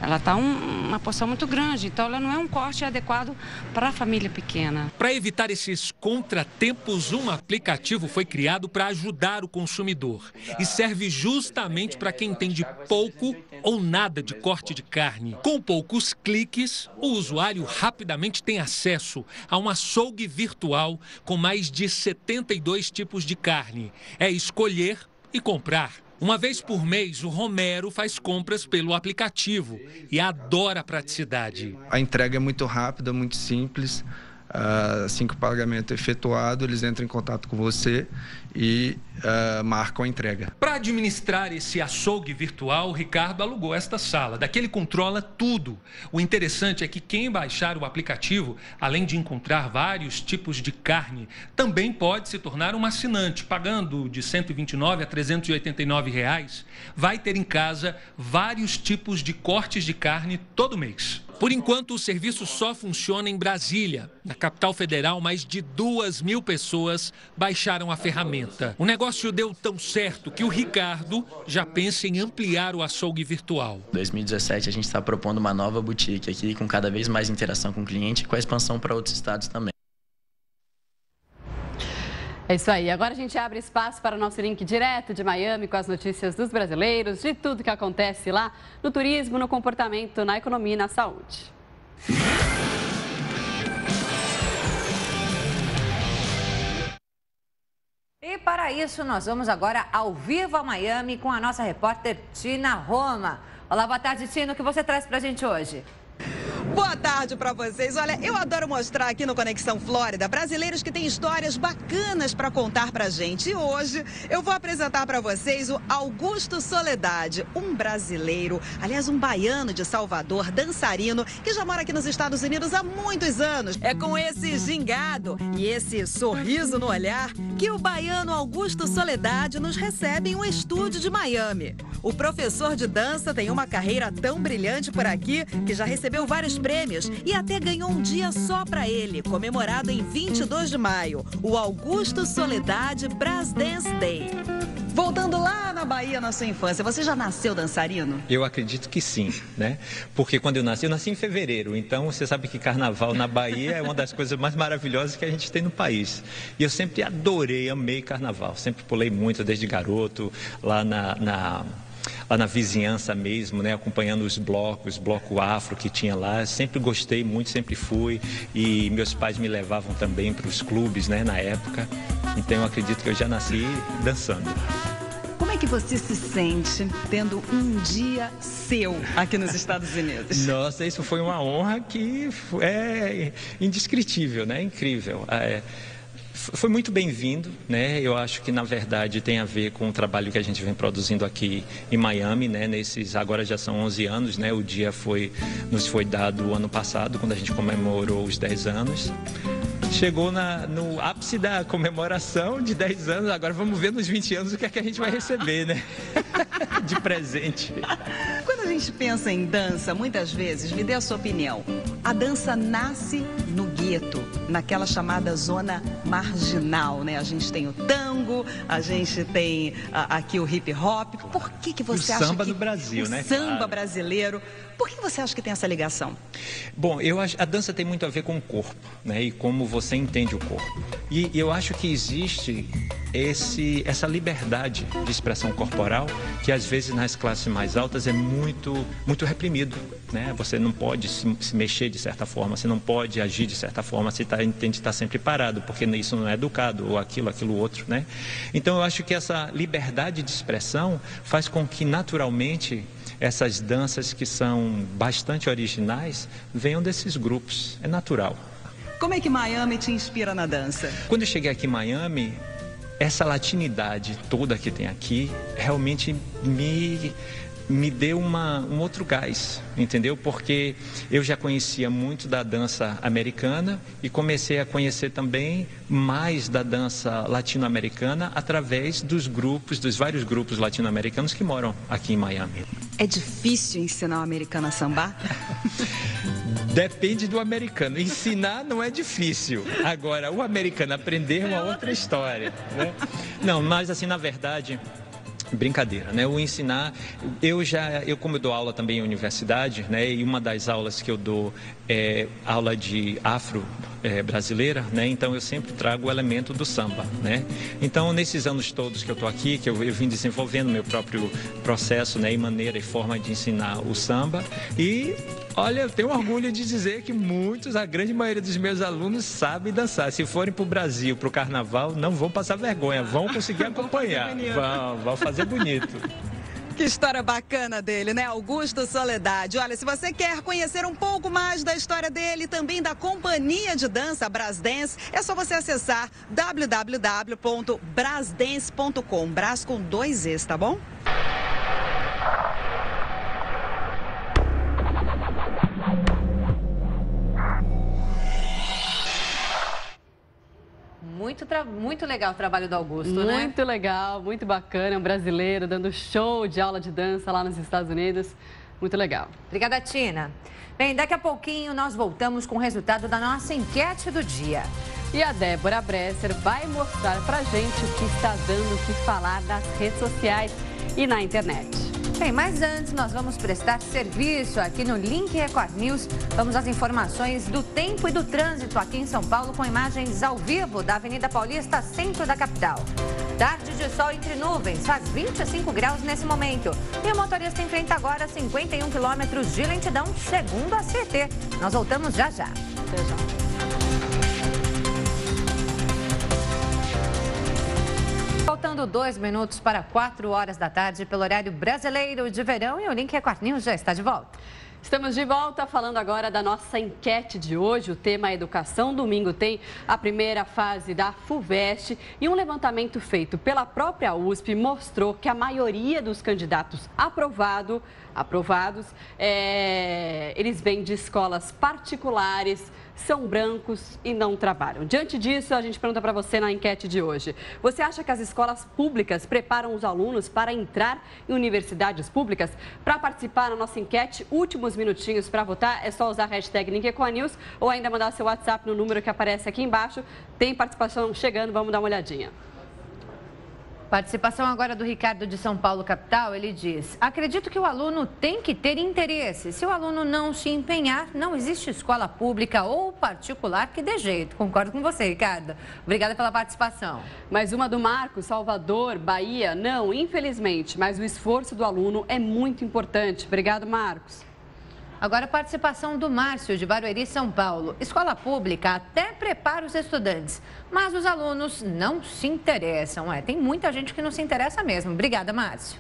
ela está uma porção muito grande, então ela não é um corte adequado para a família pequena. Para evitar esses contratempos, um aplicativo foi criado para ajudar o consumidor e serve justamente para quem entende pouco ou nada de corte de carne. Com poucos cliques, o usuário rapidamente tem acesso a um açougue virtual com mais de 72 tipos de carne. É escolher e comprar. Uma vez por mês, o Romero faz compras pelo aplicativo e adora a praticidade. A entrega é muito rápida, muito simples. Assim que o pagamento é efetuado, eles entram em contato com você e marcam a entrega. Para administrar esse açougue virtual, o Ricardo alugou esta sala. Daqui ele controla tudo. O interessante é que quem baixar o aplicativo, além de encontrar vários tipos de carne, também pode se tornar um assinante. Pagando de R$ 129 a R$ 389, vai ter em casa vários tipos de cortes de carne todo mês. Por enquanto, o serviço só funciona em Brasília. Na capital federal, mais de 2.000 pessoas baixaram a ferramenta. O negócio deu tão certo que o Ricardo já pensa em ampliar o açougue virtual. Em 2017, a gente está propondo uma nova boutique aqui, com cada vez mais interação com o cliente e com a expansão para outros estados também. É isso aí. Agora a gente abre espaço para o nosso link direto de Miami com as notícias dos brasileiros, de tudo que acontece lá no turismo, no comportamento, na economia e na saúde. E para isso, nós vamos agora ao vivo a Miami com a nossa repórter Tina Roma. Olá, boa tarde, Tina. O que você traz para a gente hoje? Boa tarde para vocês. Olha, eu adoro mostrar aqui no Conexão Flórida brasileiros que têm histórias bacanas para contar pra gente. E hoje eu vou apresentar para vocês o Augusto Soledade, um brasileiro, aliás, um baiano de Salvador, dançarino, que já mora aqui nos Estados Unidos há muitos anos. É com esse gingado e esse sorriso no olhar que o baiano Augusto Soledade nos recebe em um estúdio de Miami. O professor de dança tem uma carreira tão brilhante por aqui que já recebeu vários prêmios e até ganhou um dia só para ele, comemorado em 22 de maio, o Augusto Soledade Brass Dance Day. Voltando lá na Bahia, na sua infância, você já nasceu dançarino? Eu acredito que sim, né? Porque quando eu nasci em fevereiro, então você sabe que carnaval na Bahia é uma das coisas mais maravilhosas que a gente tem no país. E eu sempre adorei, amei carnaval, sempre pulei muito desde garoto, lá na vizinhança mesmo, né, acompanhando os blocos, bloco afro que tinha lá, sempre gostei muito, sempre fui, e meus pais me levavam também para os clubes, né, na época, então eu acredito que eu já nasci dançando. Como é é que você se sente tendo um dia seu aqui nos Estados Unidos? Nossa, isso foi uma honra que é indescritível, né? Incrível. Foi muito bem-vindo, né? Eu acho que, na verdade, tem a ver com o trabalho que a gente vem produzindo aqui em Miami, né? Agora já são 11 anos, né? O dia nos foi dado ano passado, quando a gente comemorou os 10 anos. Chegou no ápice da comemoração de 10 anos, agora vamos ver nos 20 anos o que é que a gente vai receber, né? De presente. Quando a gente pensa em dança, muitas vezes, me dê a sua opinião, a dança nasce no gueto, naquela chamada zona marginal, né? A gente tem o tango, a gente tem aqui o hip hop. Por que você acha que... O samba do Brasil, né? O samba brasileiro. Por que você acha que tem essa ligação? Bom, a dança tem muito a ver com o corpo, né? E como você entende o corpo. E eu acho que existe essa liberdade de expressão corporal que às vezes nas classes mais altas é muito reprimido, né? Você não pode se mexer de certa forma, você não pode agir de certa forma, você tem de estar sempre parado, porque isso não é educado, ou aquilo outro, né? Então eu acho que essa liberdade de expressão faz com que naturalmente essas danças que são bastante originais venham desses grupos, é natural. Como é que Miami te inspira na dança? Quando eu cheguei aqui em Miami, essa latinidade toda que tem aqui realmente me deu um outro gás, entendeu? Porque eu já conhecia muito da dança americana e comecei a conhecer também mais da dança latino-americana através dos vários grupos latino-americanos que moram aqui em Miami. É difícil ensinar o americano a sambar? Depende do americano. Ensinar não é difícil. Agora, o americano aprender é uma outra história, né? Não, mas assim, na verdade... Brincadeira, né? O ensinar, como eu dou aula também em universidade, né? E uma das aulas que eu dou é aula de afro brasileira, né? Então eu sempre trago o elemento do samba, né? Então nesses anos todos que eu estou aqui, que eu vim desenvolvendo meu próprio processo, né? E maneira e forma de ensinar o samba e olha, eu tenho orgulho de dizer que a grande maioria dos meus alunos sabem dançar. Se forem para o Brasil, para o carnaval, não vão passar vergonha, vão conseguir acompanhar, vão fazer bonito. Que história bacana dele, né? Augusto Soledade. Olha, se você quer conhecer um pouco mais da história dele e também da companhia de dança Brasdance, é só você acessar www.brasdance.com. Brás com 2 Es, tá bom? Muito legal o trabalho do Augusto, né? Muito legal, muito bacana. Um brasileiro dando show de aula de dança lá nos Estados Unidos. Muito legal. Obrigada, Tina. Bem, daqui a pouquinho nós voltamos com o resultado da nossa enquete do dia. E a Débora Bresser vai mostrar pra gente o que está dando o que falar nas redes sociais e na internet. Bem, mas antes nós vamos prestar serviço aqui no Link Record News. Vamos às informações do tempo e do trânsito aqui em São Paulo com imagens ao vivo da Avenida Paulista, centro da capital. Tarde de sol entre nuvens, faz 25 graus nesse momento. E o motorista enfrenta agora 51 quilômetros de lentidão, segundo a CT. Nós voltamos já já. Até já. Faltando 2 minutos para 4 horas da tarde pelo horário brasileiro de verão e o Link Record News já está de volta. Estamos de volta falando agora da nossa enquete de hoje. O tema é educação. Domingo tem a primeira fase da FUVEST e um levantamento feito pela própria USP mostrou que a maioria dos candidatos aprovados, eles vêm de escolas particulares, são brancos e não trabalham. Diante disso, a gente pergunta para você na enquete de hoje. Você acha que as escolas públicas preparam os alunos para entrar em universidades públicas? Para participar na nossa enquete, últimos minutinhos para votar, é só usar a hashtag LinkEcoaNews ou ainda mandar seu WhatsApp no número que aparece aqui embaixo. Tem participação chegando, vamos dar uma olhadinha. Participação agora do Ricardo de São Paulo, capital. Ele diz: acredito que o aluno tem que ter interesse. Se o aluno não se empenhar, não existe escola pública ou particular que dê jeito. Concordo com você, Ricardo. Obrigada pela participação. Mais uma do Marcos, Salvador, Bahia. Não, infelizmente, mas o esforço do aluno é muito importante. Obrigado, Marcos. Agora, a participação do Márcio, de Barueri, São Paulo. Escola pública até prepara os estudantes, mas os alunos não se interessam. Tem muita gente que não se interessa mesmo. Obrigada, Márcio.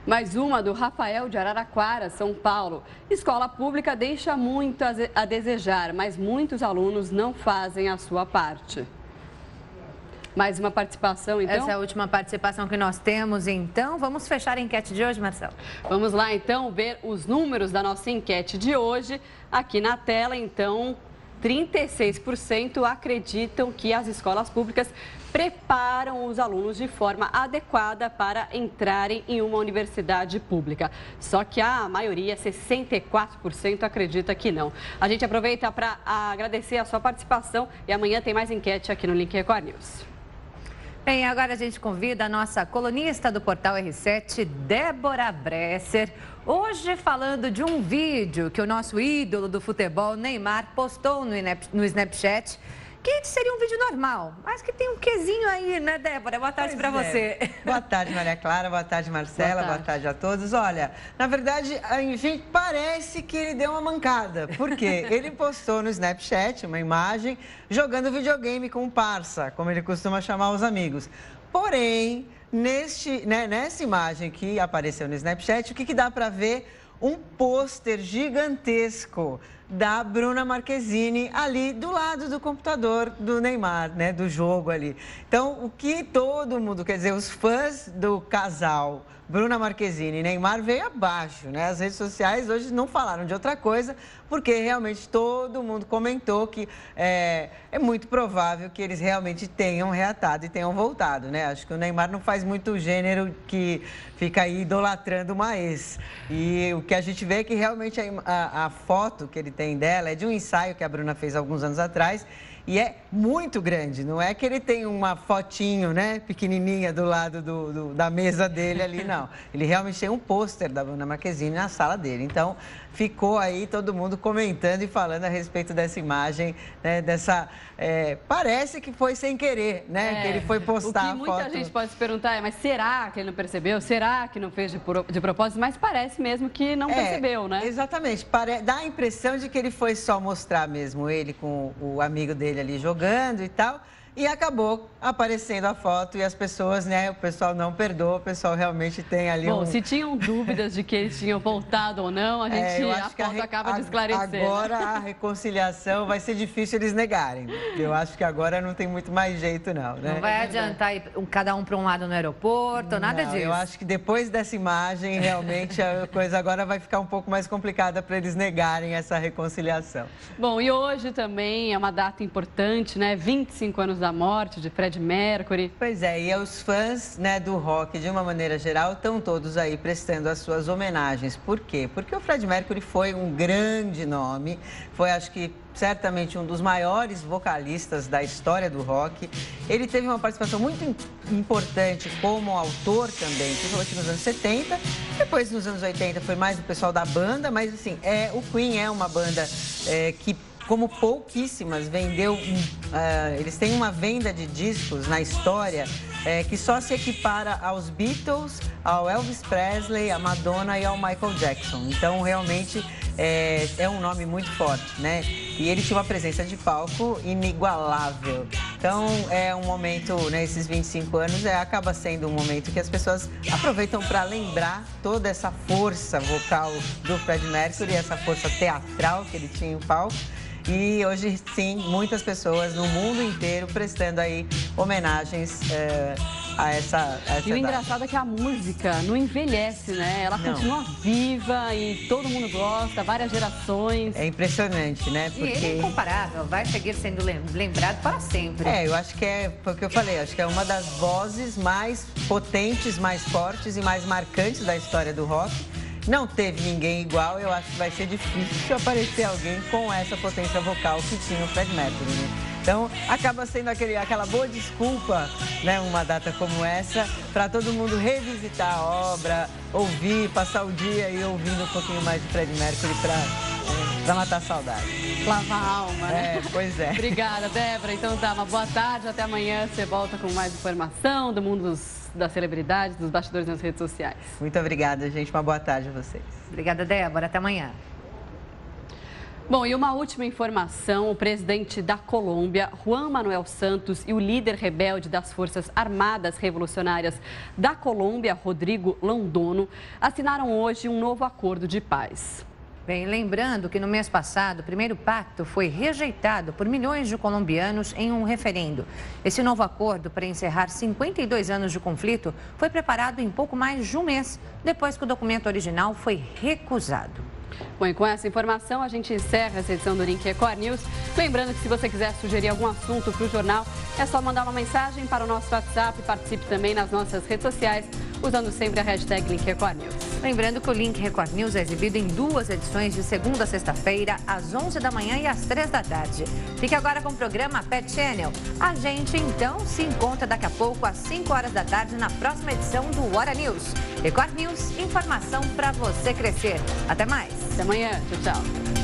Mais uma do Rafael, de Araraquara, São Paulo. Escola pública deixa muito a desejar, mas muitos alunos não fazem a sua parte. Mais uma participação, então? Essa é a última participação que nós temos, então. Vamos fechar a enquete de hoje, Marcelo? Vamos lá, então, ver os números da nossa enquete de hoje. Aqui na tela, então, 36% acreditam que as escolas públicas preparam os alunos de forma adequada para entrarem em uma universidade pública. Só que a maioria, 64%, acredita que não. A gente aproveita para agradecer a sua participação e amanhã tem mais enquete aqui no Link Record News. Bem, agora a gente convida a nossa colunista do Portal R7, Débora Bresser, hoje falando de um vídeo que o nosso ídolo do futebol, Neymar, postou no Snapchat, que seria um vídeo normal, mas que tem um quezinho aí, né, Débora? Boa tarde para você. Boa tarde, Maria Clara. Boa tarde, Marcela. Boa tarde a todos. Olha, na verdade, a gente parece que ele deu uma mancada. Por quê? Ele postou no Snapchat uma imagem jogando videogame com um parça, como ele costuma chamar os amigos. Porém, nessa imagem que apareceu no Snapchat, o que dá para ver? Um pôster gigantesco da Bruna Marquezine ali do lado do computador do Neymar, né, do jogo ali. Então, o que todo mundo, quer dizer, os fãs do casal Bruna Marquezine e Neymar veio abaixo, né? As redes sociais hoje não falaram de outra coisa, porque realmente todo mundo comentou que é muito provável que eles realmente tenham reatado e tenham voltado, né? Acho que o Neymar não faz muito gênero que fica aí idolatrando uma ex. E o que a gente vê é que realmente a foto que ele tem dela é de um ensaio que a Bruna fez alguns anos atrás. E é muito grande, não é que ele tem uma fotinho, né, pequenininha do lado da mesa dele ali, não. Ele realmente tem um pôster da Bruna Marquezine na sala dele. Então, ficou aí todo mundo comentando e falando a respeito dessa imagem, né, parece que foi sem querer, né, que ele foi postar a foto. O que muita gente pode se perguntar é, mas será que ele não percebeu? Será que não fez de propósito? Mas parece mesmo que não percebeu, né? Exatamente. Dá a impressão de que ele foi só mostrar mesmo ele com o amigo dele ali jogando e tal. E acabou aparecendo a foto e as pessoas, né, o pessoal não perdoa, o pessoal realmente tem ali se tinham dúvidas de que eles tinham voltado ou não, a foto acaba de esclarecer. Agora a reconciliação vai ser difícil eles negarem. Eu acho que agora não tem muito mais jeito, não, né? Não vai adiantar ir cada um para um lado no aeroporto, nada disso. Eu acho que depois dessa imagem, realmente, a coisa agora vai ficar um pouco mais complicada para eles negarem essa reconciliação. Bom, e hoje também é uma data importante, né? 25 anos da morte de Freddie Mercury. Pois é, e os fãs, né, do rock, de uma maneira geral, estão todos aí prestando as suas homenagens. Por quê? Porque o Freddie Mercury foi um grande nome, foi, acho que, certamente um dos maiores vocalistas da história do rock. Ele teve uma participação muito importante como autor também, principalmente nos anos 70. Depois, nos anos 80, foi mais o pessoal da banda, mas, assim, o Queen é uma banda que, como pouquíssimas, vendeu, eles têm uma venda de discos na história que só se equipara aos Beatles, ao Elvis Presley, à Madonna e ao Michael Jackson. Então, realmente, é um nome muito forte, né? E ele tinha uma presença de palco inigualável. Então, é um momento, né, esses 25 anos, acaba sendo um momento que as pessoas aproveitam para lembrar toda essa força vocal do Freddie Mercury, essa força teatral que ele tinha em palco. E hoje, sim, muitas pessoas no mundo inteiro prestando aí homenagens a essa E o engraçado é que a música não envelhece, né? Ela continua viva e todo mundo gosta, várias gerações. É impressionante, né? Porque... E ele é incomparável, vai seguir sendo lembrado para sempre. Eu acho que foi o que eu falei, acho que é uma das vozes mais potentes, mais fortes e mais marcantes da história do rock. Não teve ninguém igual, eu acho que vai ser difícil aparecer alguém com essa potência vocal que tinha o Freddie Mercury, né? Então, acaba sendo aquela boa desculpa, né, uma data como essa, para todo mundo revisitar a obra, ouvir, passar o dia aí ouvindo um pouquinho mais de Freddie Mercury para matar a saudade. Lavar a alma, né? Pois é. Obrigada, Débora. Então tá, uma boa tarde, até amanhã você volta com mais informação do mundo das celebridades, dos bastidores nas redes sociais. Muito obrigada, gente. Uma boa tarde a vocês. Obrigada, Débora. Até amanhã. Bom, e uma última informação, o presidente da Colômbia, Juan Manuel Santos, e o líder rebelde das Forças Armadas Revolucionárias da Colômbia, Rodrigo Londono, assinaram hoje um novo acordo de paz. Bem, lembrando que no mês passado, o primeiro pacto foi rejeitado por milhões de colombianos em um referendo. Esse novo acordo para encerrar 52 anos de conflito foi preparado em pouco mais de um mês, depois que o documento original foi recusado. Bom, e com essa informação a gente encerra essa edição do Link Record News. Lembrando que se você quiser sugerir algum assunto para o jornal, é só mandar uma mensagem para o nosso WhatsApp e participe também nas nossas redes sociais, usando sempre a hashtag Link Record News. Lembrando que o Link Record News é exibido em 2 edições de segunda a sexta-feira, às 11 da manhã e às 3 da tarde. Fique agora com o programa Pet Channel. A gente, então, se encontra daqui a pouco, às 5 horas da tarde, na próxima edição do Hora News. Record News, informação para você crescer. Até mais. Até amanhã. Tchau, tchau.